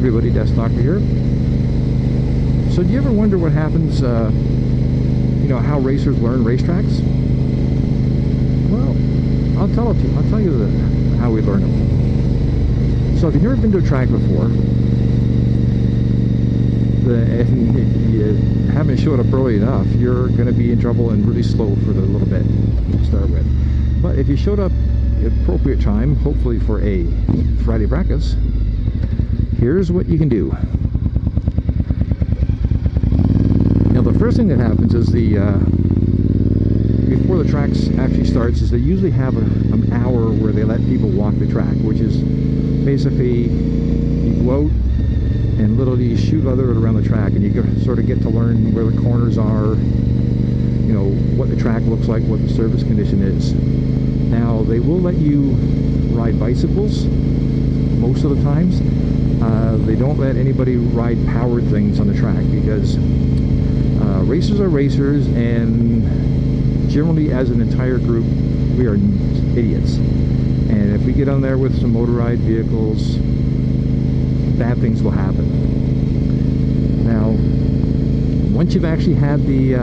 everybody, DeathsStalker here. So do you ever wonder what happens, you know, how racers learn racetracks? Well, I'll tell it to you. I'll tell you how we learn them. So if you've never been to a track before, and you haven't showed up early enough, you're going to be in trouble and really slow for a little bit to start with. But if you showed up at appropriate time, hopefully for a Friday practice, here's what you can do. Now the first thing that happens is before the tracks actually starts, is they usually have an hour where they let people walk the track, which is basically you go out and literally shoot leather around the track, and you sort of get to learn where the corners are, you know, what the track looks like, what the surface condition is. Now they will let you ride bicycles most of the times. They don't let anybody ride powered things on the track because racers are racers, and generally as an entire group we are idiots, and if we get on there with some motorized vehicles, bad things will happen. Now once you've actually had the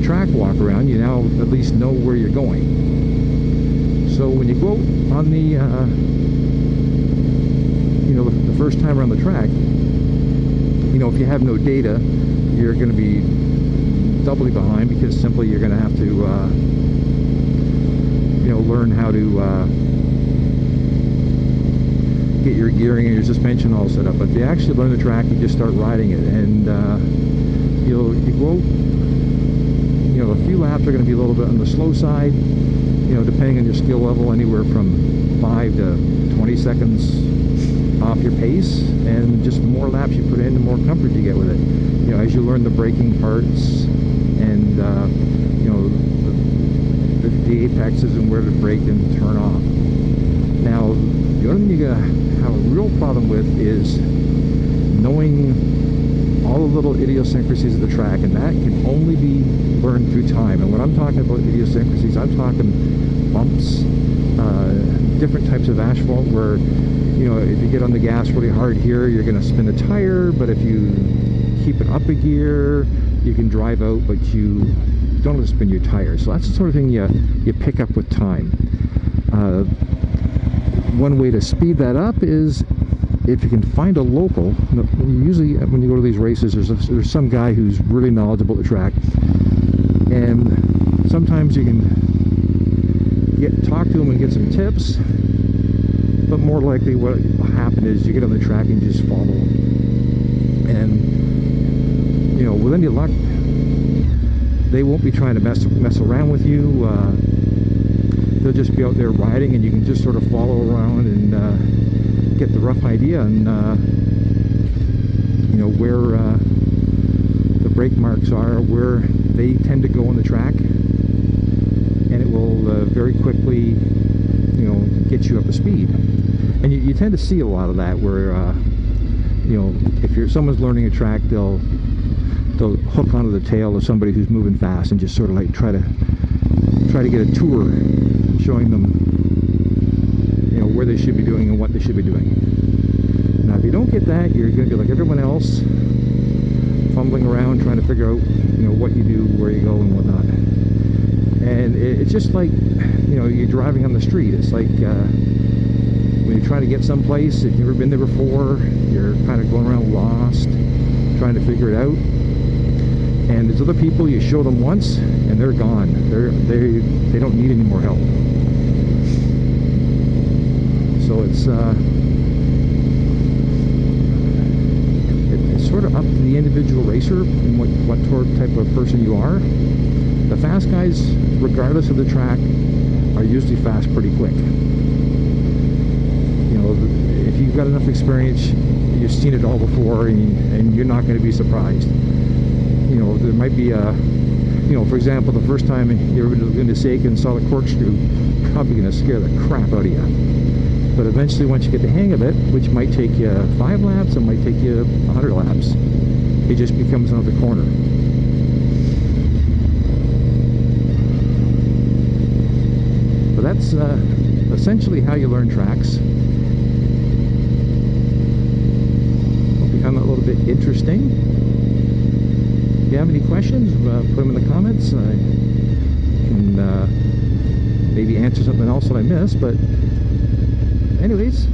track walk around, you now at least know where you're going. So when you go on the you know, the first time around the track, you know, if you have no data, you're going to be doubly behind, because simply you're going to have to you know, learn how to get your gearing and your suspension all set up. But to actually learn the track, you just start riding it, and you go, you know, a few laps are going to be a little bit on the slow side, you know, depending on your skill level, anywhere from 5 to 20 seconds off your pace, and just the more laps you put in, the more comfort you get with it. You know, as you learn the braking parts and you know, the apexes and where to brake and turn off. Now the other thing you have a real problem with is knowing all the little idiosyncrasies of the track, and that can only be learned through time. And when I'm talking about idiosyncrasies, I'm talking bumps, different types of asphalt where, you know, if you get on the gas really hard here, you're going to spin the tire, but if you keep it up a gear, you can drive out, but you don't have to spin your tires. So that's the sort of thing you pick up with time. One way to speed that up is if you can find a local. Usually when you go to these races, there's some guy who's really knowledgeable at the track, and sometimes you can talk to him and get some tips, but more likely what will happen is you get on the track and you just follow him. And you know, with any luck, they won't be trying to mess around with you. They'll just be out there riding, and you can just sort of follow around and get the rough idea and you know, where the brake marks are, where they tend to go on the track, and it will very quickly, you know, get you up to speed. And you tend to see a lot of that where you know, if someone's learning a track, they'll hook onto the tail of somebody who's moving fast and just sort of like try to get a tour showing them, you know, where they should be doing and what they should be doing. Now if you don't get that, you're going to be like everyone else, fumbling around trying to figure out, you know, what you do, where you go, and whatnot. And it's just like, you know, you're driving on the street. It's like when you're trying to get someplace, if you've never been there before, you're kind of going around lost, trying to figure it out. And there's other people, you show them once and they're gone. They don't need any more help. So it's sort of up to the individual racer and what type of person you are. The fast guys, regardless of the track, are usually fast pretty quick. You know, if you've got enough experience, you've seen it all before, and you're not going to be surprised. You know, there might be you know, for example, the first time you ever been to Seka and saw the corkscrew, probably going to scare the crap out of you. But eventually, once you get the hang of it, which might take you 5 laps, it might take you 100 laps, it just becomes another corner. But that's essentially how you learn tracks. interesting. If you have any questions, put them in the comments. I can maybe answer something else that I missed, but anyways,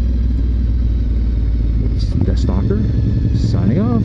it's DeathsStalker signing off.